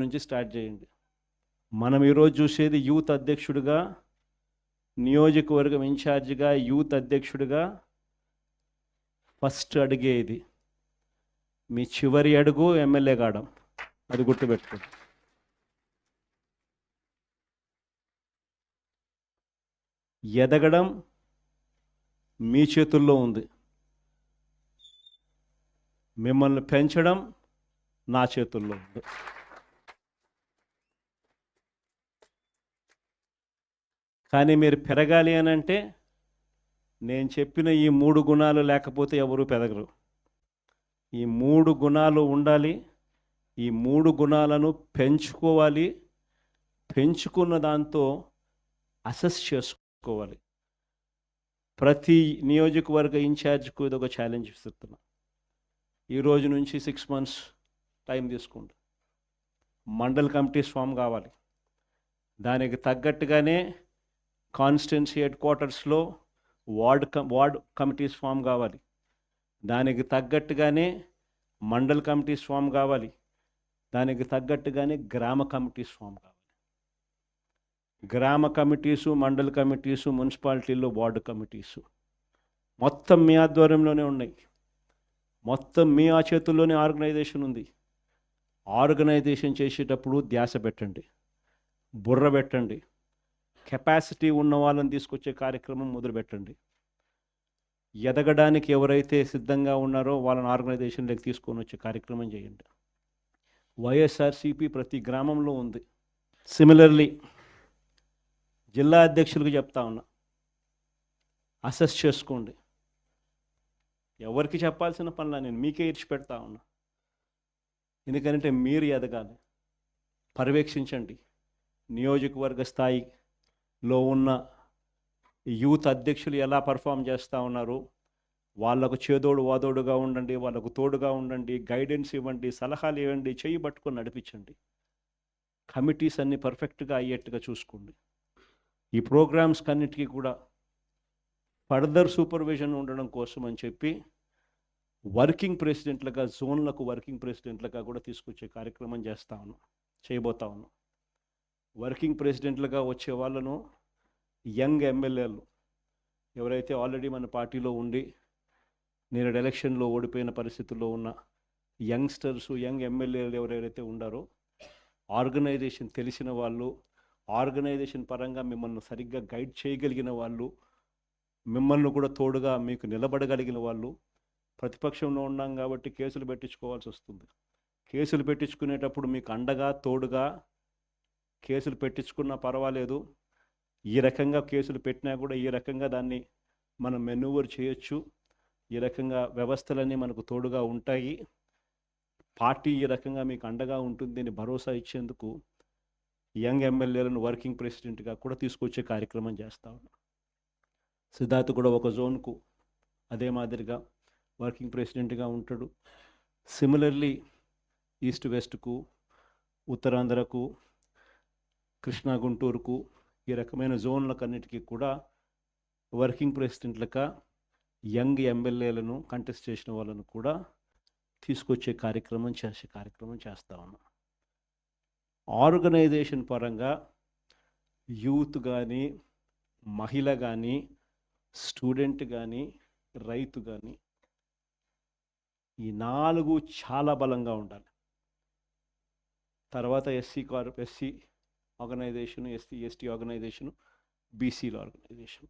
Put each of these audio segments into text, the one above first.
నుంచి స్టార్ట్ చేయండి. మనం ఈరోజు చూసేది యూత్ అధ్యక్షుడిగా, నియోజకవర్గం ఇన్ఛార్జిగా, యూత్ అధ్యక్షుడిగా ఫస్ట్ అడిగే ఇది. మీ చివరి అడుగు ఎమ్మెల్యే కావడం, అది గుర్తుపెట్టుకోండి. ఎదగడం మీ చేతుల్లో ఉంది, మిమ్మల్ని పెంచడం నా చేతుల్లో ఉంది. కానీ మీరు పెరగాలి అని అంటే నేను చెప్పిన ఈ 3 గుణాలు లేకపోతే ఎవరు పెరగరు. ఈ 3 గుణాలు ఉండాలి. ఈ 3 గుణాలను పెంచుకోవాలి. పెంచుకున్న దాంతో అసెస్ చేసుకోవాలి. ప్రతి నియోజకవర్గ ఇన్ఛార్జ్కు ఇది ఒక ఛాలెంజ్ ఇస్తున్నా. ఈ రోజు నుంచి 6 months టైం తీసుకోండి. మండల్ కమిటీస్ ఫామ్ కావాలి. దానికి తగ్గట్టుగానే కాన్స్టిట్యున్సీ హెడ్ క్వార్టర్స్లో వార్డ్ కమిటీస్ ఫామ్ కావాలి. దానికి తగ్గట్టుగానే మండల్ కమిటీస్ ఫామ్ కావాలి. దానికి తగ్గట్టుగానే గ్రామ కమిటీస్ ఫామ్ కావాలి. గ్రామ కమిటీసు, మండల్ కమిటీసు, మున్సిపాలిటీల్లో వార్డు కమిటీసు మొత్తం మీ ఆధ్వర్యంలోనే ఉన్నాయి. మొత్తం మీ ఆ చేతుల్లోనే ఆర్గనైజేషన్ ఉంది. ఆర్గనైజేషన్ చేసేటప్పుడు ధ్యాస పెట్టండి, బుర్ర పెట్టండి. కెపాసిటీ ఉన్న వాళ్ళని తీసుకొచ్చే కార్యక్రమం మొదలుపెట్టండి. ఎదగడానికి ఎవరైతే సిద్ధంగా ఉన్నారో వాళ్ళని ఆర్గనైజేషన్లోకి తీసుకొని వచ్చే కార్యక్రమం చేయండి. వైఎస్ఆర్సీపీ ప్రతి గ్రామంలో ఉంది. సిమిలర్లీ జిల్లా అధ్యక్షులకు చెప్తా ఉన్నా, అసెస్ చేసుకోండి. ఎవరికి చెప్పాల్సిన పనులా, నేను మీకే ఇచ్చి పెడతా ఉన్నా. ఎందుకంటే మీరు ఎదగాలి. పర్యవేక్షించండి. నియోజకవర్గ స్థాయిలో ఉన్న యూత్ అధ్యక్షులు ఎలా పర్ఫామ్ చేస్తూ ఉన్నారు, వాళ్ళకు చేదోడు వాదోడుగా ఉండండి, వాళ్ళకు తోడుగా ఉండండి, గైడెన్స్ ఇవ్వండి, సలహాలు ఇవ్వండి, చేయి పట్టుకొని నడిపించండి. కమిటీస్ అన్నీ పర్ఫెక్ట్గా అయ్యేట్టుగా చూసుకోండి. ఈ ప్రోగ్రామ్స్ కన్నిటికీ కూడా ఫర్దర్ సూపర్విజన్ ఉండడం కోసం అని చెప్పి వర్కింగ్ ప్రెసిడెంట్లుగా, జోన్లకు వర్కింగ్ ప్రెసిడెంట్లుగా కూడా తీసుకొచ్చే కార్యక్రమం చేయబోతా ఉన్నాం. వర్కింగ్ ప్రెసిడెంట్లుగా వచ్చే వాళ్ళను యంగ్ ఎమ్మెల్యేలు ఎవరైతే ఆల్రెడీ మన పార్టీలో ఉండి నేను ఎలక్షన్లో ఓడిపోయిన పరిస్థితుల్లో ఉన్న యంగ్స్టర్స్, యంగ్ ఎమ్మెల్యేలు ఎవరైతే ఉండారో, ఆర్గనైజేషన్ తెలిసిన వాళ్ళు, ఆర్గనైజేషన్ పరంగా మిమ్మల్ని సరిగ్గా గైడ్ చేయగలిగిన వాళ్ళు, మిమ్మల్ని కూడా తోడుగా మీకు నిలబడగలిగిన వాళ్ళు. ప్రతిపక్షంలో ఉన్నాం కాబట్టి కేసులు పెట్టించుకోవాల్సి వస్తుంది. కేసులు పెట్టించుకునేటప్పుడు మీకు అండగా తోడుగా కేసులు పెట్టించుకున్నా పర్వాలేదు, ఈ రకంగా కేసులు పెట్టినా కూడా ఈ రకంగా దాన్ని మనం మెనూవర్ చేయొచ్చు, ఈ రకంగా వ్యవస్థలన్నీ మనకు తోడుగా ఉంటాయి, పార్టీ ఈ రకంగా మీకు అండగా ఉంటుంది అని భరోసా ఇచ్చేందుకు యంగ్ ఎమ్మెల్యేలను వర్కింగ్ ప్రెసిడెంట్గా కూడా తీసుకొచ్చే కార్యక్రమం చేస్తా ఉన్నాం. సిద్ధార్థ్ కూడా ఒక జోన్కు అదే మాదిరిగా వర్కింగ్ ప్రెసిడెంట్గా ఉంటాడు. సిమిలర్లీ ఈస్ట్ వెస్ట్కు, ఉత్తరాంధ్రకు, కృష్ణా గుంటూరుకు, ఈ రకమైన జోన్లకన్నిటికీ కూడా వర్కింగ్ ప్రెసిడెంట్లుగా యంగ్ ఎమ్మెల్యేలను కంటెస్ట్ చేసిన వాళ్ళను కూడా తీసుకొచ్చే కార్యక్రమం చేస్తా ఉన్నాం. ఆర్గనైజేషన్ పరంగా యూత్ కానీ, మహిళ కానీ, స్టూడెంట్ కానీ, రైతు కానీ, ఈ 4 చాలా బలంగా ఉండాలి. తర్వాత ఎస్సీ ఆర్గనైజేషను, ఎస్టీ ఆర్గనైజేషను, బీసీల ఆర్గనైజేషన్,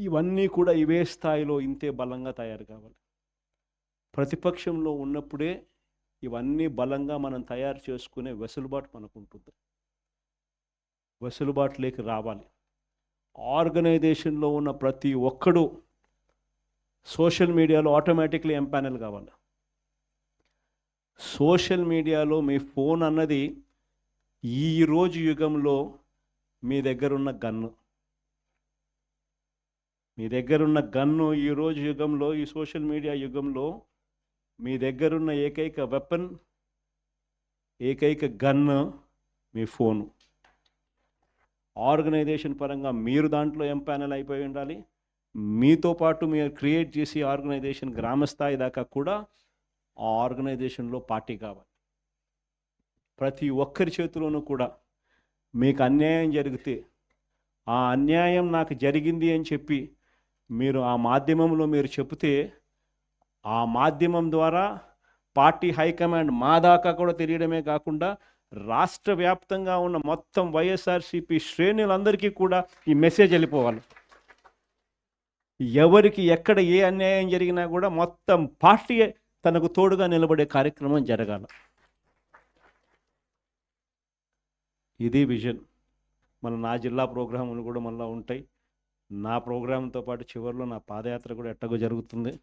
ఇవన్నీ కూడా ఇవే స్థాయిలో ఇంతే బలంగా తయారు కావాలి. ప్రతిపక్షంలో ఉన్నప్పుడే ఇవన్నీ బలంగా మనం తయారు చేసుకునే వెసులుబాటు మనకు ఉంటుంది. వెసులుబాటులోకి రావాలి. ఆర్గనైజేషన్లో ఉన్న ప్రతి ఒక్కడు సోషల్ మీడియాలో ఆటోమేటిక్లీ ఎంపానల్ కావాలి. సోషల్ మీడియాలో మీ ఫోన్ అన్నది ఈరోజు యుగంలో మీ దగ్గరున్న గన్ను. ఈరోజు యుగంలో, ఈ సోషల్ మీడియా యుగంలో మీ దగ్గరున్న ఏకైక వెపన్, ఏకైక గన్ను మీ ఫోను. ఆర్గనైజేషన్ పరంగా మీరు దాంట్లో ఎంపానల్ అయిపోయి ఉండాలి. మీతో పాటు మీరు క్రియేట్ చేసి ఆర్గనైజేషన్ గ్రామస్థాయి దాకా కూడా ఆ ఆర్గనైజేషన్లో పార్టీ కావాలి. ప్రతి ఒక్కరి చేతిలోనూ కూడా మీకు అన్యాయం జరిగితే ఆ అన్యాయం నాకు జరిగింది అని చెప్పి మీరు ఆ మాధ్యమంలో మీరు చెబితే ఆ మాధ్యమం ద్వారా పార్టీ హైకమాండ్ మా దాకా కూడా తెలియడమే కాకుండా రాష్ట్ర వ్యాప్తంగా ఉన్న మొత్తం వైఎస్ఆర్సీపీ శ్రేణులందరికీ కూడా ఈ మెసేజ్ వెళ్ళిపోవాలి. ఎవరికి ఎక్కడ ఏ అన్యాయం జరిగినా కూడా మొత్తం పార్టీ తనకు తోడుగా నిలబడే కార్యక్రమం జరగాలి. ఇది విజన్. నా జిల్లా ప్రోగ్రాములు కూడా మళ్ళీ ఉంటాయి. నా ప్రోగ్రాంతో పాటు చివరిలో నా పాదయాత్ర కూడా ఎట్టగో జరుగుతుంది.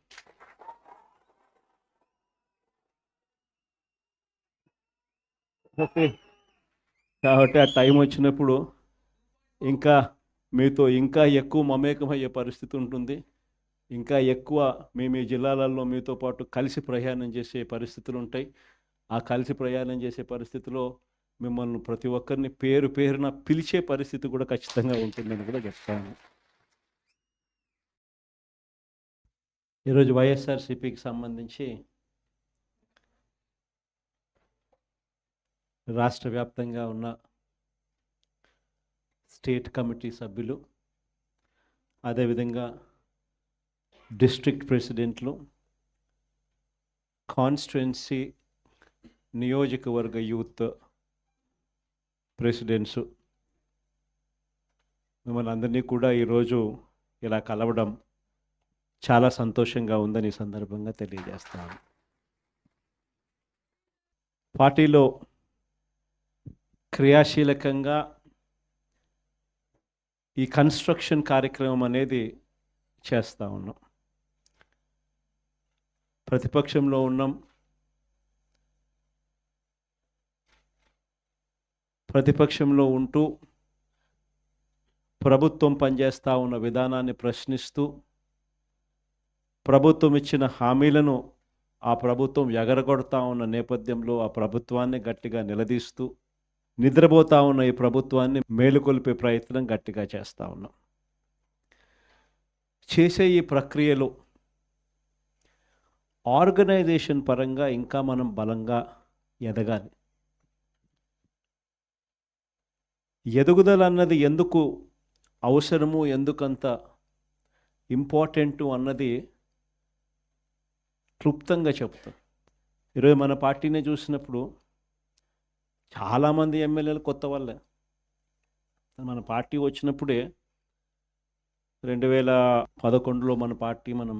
కాబట్టి ఆ టైం వచ్చినప్పుడు ఇంకా మీతో ఇంకా ఎక్కువ మమేకమయ్యే పరిస్థితి ఉంటుంది. ఇంకా ఎక్కువ మేము ఈ జిల్లాలలో మీతో పాటు కలిసి ప్రయాణం చేసే పరిస్థితులు ఉంటాయి. ఆ కలిసి ప్రయాణం చేసే పరిస్థితిలో మిమ్మల్ని ప్రతి ఒక్కరిని పేరు పేరున పిలిచే పరిస్థితి కూడా ఖచ్చితంగా ఉంటుందని కూడా చెప్తాను. ఈరోజు వైఎస్ఆర్సీపీకి సంబంధించి రాష్ట్ర వ్యాప్తంగా ఉన్న స్టేట్ కమిటీ సభ్యులు, అదేవిధంగా డిస్ట్రిక్ట్ ప్రెసిడెంట్లు, కాన్స్టిట్యుయెన్సీ నియోజకవర్గ యూత్ ప్రెసిడెంట్స్ మిమ్మల్ని అందరినీ కూడా ఈరోజు ఇలా కలవడం చాలా సంతోషంగా ఉందని ఈ సందర్భంగా తెలియజేస్తాను. పార్టీలో క్రియాశీలకంగా ఈ కన్స్ట్రక్షన్ కార్యక్రమం అనేది చేస్తూ ఉన్నాం. ప్రతిపక్షంలో ఉన్నాం. ప్రతిపక్షంలో ఉంటూ ప్రభుత్వం పనిచేస్తూ ఉన్న విధానాన్ని ప్రశ్నిస్తూ ప్రభుత్వం ఇచ్చిన హామీలను ఆ ప్రభుత్వం ఎగరగొడతా ఉన్న నేపథ్యంలో ఆ ప్రభుత్వాన్ని గట్టిగా నిలదీస్తూ నిద్రపోతా ఉన్న ఈ ప్రభుత్వాన్ని మేలుకొల్పే ప్రయత్నం గట్టిగా చేస్తూ ఉన్నాం. చేసే ఈ ప్రక్రియలో ఆర్గనైజేషన్ పరంగా ఇంకా మనం బలంగా ఎదగాలి. ఎదుగుదల అన్నది ఎందుకు అవసరము, ఎందుకంత ఇంపార్టెంటు అన్నది క్లుప్తంగా చెప్తాం. ఈరోజు మన పార్టీని చూసినప్పుడు చాలామంది ఎమ్మెల్యేలు కొత్త వాళ్ళే. మన పార్టీ వచ్చినప్పుడే 2011లో మన పార్టీ మనం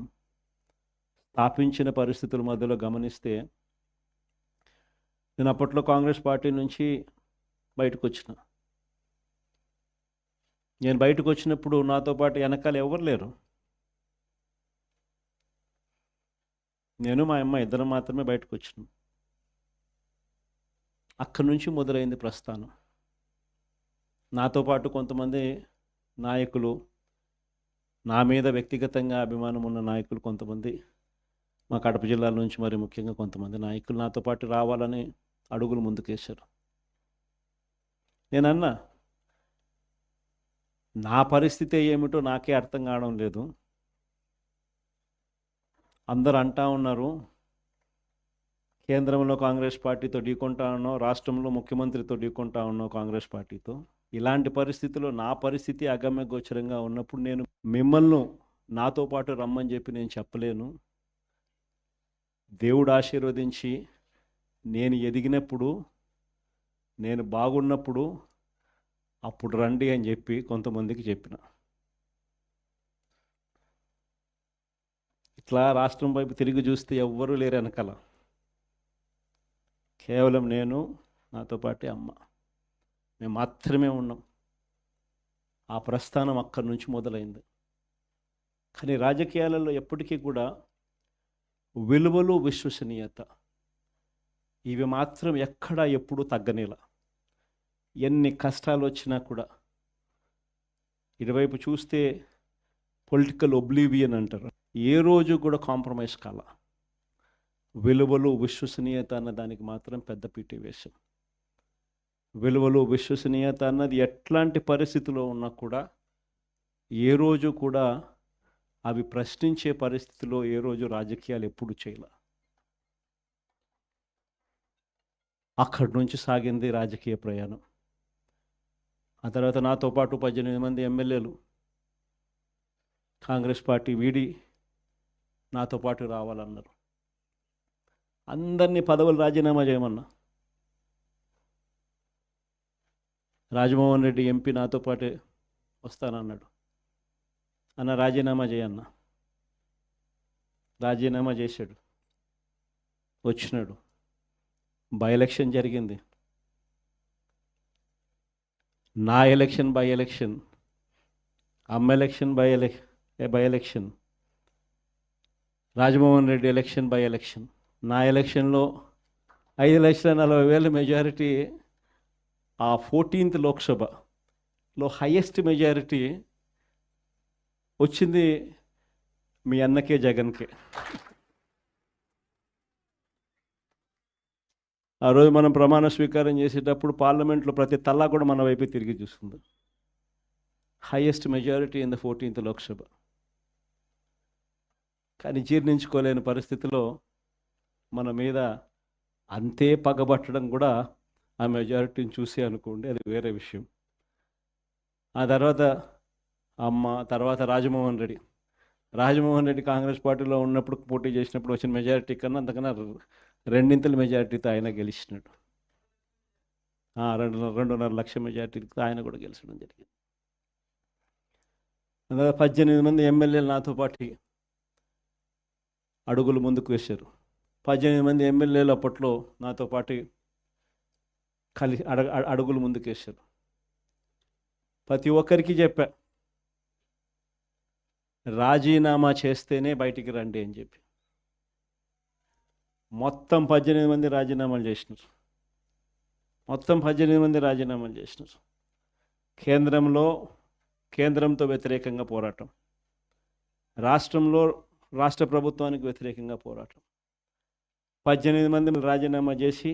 స్థాపించిన పరిస్థితుల మధ్యలో గమనిస్తే నేను అప్పట్లో కాంగ్రెస్ పార్టీ నుంచి బయటకు వచ్చిన. నేను బయటకు వచ్చినప్పుడు నాతో పాటు వెనకాల ఎవరు లేరు. నేను మా అమ్మ ఇద్దరం మాత్రమే బయటకు వచ్చినాం. అక్కడి నుంచి మొదలైంది ప్రస్థానం. నాతో పాటు కొంతమంది నాయకులు, నా మీద వ్యక్తిగతంగా అభిమానం ఉన్న నాయకులు కొంతమంది, మా కడప జిల్లాల నుంచి మరి ముఖ్యంగా కొంతమంది నాయకులు నాతో పాటు రావాలని అడుగులు ముందుకేశారు. నేనన్నా, నా పరిస్థితి ఏమిటో నాకే అర్థం కావడం లేదు. అందరూ అంటా ఉన్నారు కేంద్రంలో కాంగ్రెస్ పార్టీతో ఢీకొంటా ఉన్నావు, రాష్ట్రంలో ముఖ్యమంత్రితో ఢీకొంటా ఉన్నావు కాంగ్రెస్ పార్టీతో. ఇలాంటి పరిస్థితుల్లో నా పరిస్థితి అగమ్య గోచరంగా ఉన్నప్పుడు నేను మిమ్మల్ని నాతో పాటు రమ్మని చెప్పి నేను చెప్పలేను. దేవుడు ఆశీర్వదించి నేను ఎదిగినప్పుడు, నేను బాగున్నప్పుడు అప్పుడు రండి అని చెప్పి కొంతమందికి చెప్పిన. ఇట్లా రాష్ట్రం వైపు తిరిగి చూస్తే ఎవ్వరూ లేరు వెనకాల. కేవలం నేను, నాతో పాటే అమ్మ, మేము మాత్రమే ఉన్నాం. ఆ ప్రస్థానం అక్కడి నుంచి మొదలైంది. కానీ రాజకీయాలలో ఎప్పటికీ కూడా విలువలు, విశ్వసనీయత ఇవి మాత్రం ఎక్కడా ఎప్పుడూ తగ్గనేలా. ఎన్ని కష్టాలు వచ్చినా కూడా ఇటువైపు చూస్తే పొలిటికల్ ఒబ్లీవియన్ అంటారు, ఏ రోజు కూడా కాంప్రమైజ్ కాల. విలువలు, విశ్వసనీయత అన్న దానికి మాత్రం పెద్ద పీట వేశాం. విలువలు, విశ్వసనీయత అన్నది ఎట్లాంటి పరిస్థితిలో ఉన్నా కూడా ఏ రోజు కూడా అవి ప్రశ్నించే పరిస్థితిలో ఏ రోజు రాజకీయాలు ఎప్పుడు చేయాల. అక్కడి నుంచి సాగింది రాజకీయ ప్రయాణం. ఆ తర్వాత నాతో పాటు 18 మంది ఎమ్మెల్యేలు కాంగ్రెస్ పార్టీ వీడి నాతో పాటు రావాలన్నారు. అందరినీ పదవులు రాజీనామా చేయమన్నా. రాజమోహన్ రెడ్డి ఎంపీ నాతో పాటే వస్తానన్నాడు. అన్న రాజీనామా చేయన్న. రాజీనామా చేశాడు, వచ్చినాడు. బై ఎలక్షన్ జరిగింది. నా ఎలక్షన్ బై ఎలక్షన్, అమ్మ election by election, Rajamohan Reddy election by election. నా ఎలక్షన్లో 5,40,000 మెజారిటీ. ఆ 14th లోక్సభలో హైయెస్ట్ మెజారిటీ వచ్చింది మీ అన్నకే, జగన్కే. ఆ రోజు మనం ప్రమాణ స్వీకారం చేసేటప్పుడు పార్లమెంట్లో ప్రతి తల్లా కూడా మన వైపే తిరిగి చూస్తుంది. Highest majority in the 14th Lok Sabha. కానీ జీర్ణించుకోలేని పరిస్థితిలో మన మీద అంతే పగబట్టడం కూడా ఆ మెజారిటీని చూసి అనుకోండి, అది వేరే విషయం. ఆ తర్వాత అమ్మ, తర్వాత రాజమోహన్ రెడ్డి కాంగ్రెస్ పార్టీలో ఉన్నప్పుడు పోటీ చేసినప్పుడు వచ్చిన మెజారిటీ కన్నా అంతకన్నా 2 మెజారిటీతో ఆయన గెలిచినాడు. 2.5 లక్షల మెజారిటీతో ఆయన కూడా గెలిచడం జరిగింది. అందువల్ల 18 మంది ఎమ్మెల్యేలు నాతో పాటు అడుగులు ముందుకు వేశారు. 18 మంది ఎమ్మెల్యేలు అప్పట్లో నాతో పాటు కలిసి అడుగులు ముందుకు వేశారు. ప్రతి ఒక్కరికి చెప్పా, రాజీనామా చేస్తేనే బయటికి రండి అని చెప్పి. మొత్తం 18 మంది రాజీనామాలు చేసినారు. కేంద్రంతో వ్యతిరేకంగా పోరాటం, రాష్ట్ర ప్రభుత్వానికి వ్యతిరేకంగా పోరాటం. 18 మంది రాజీనామా చేసి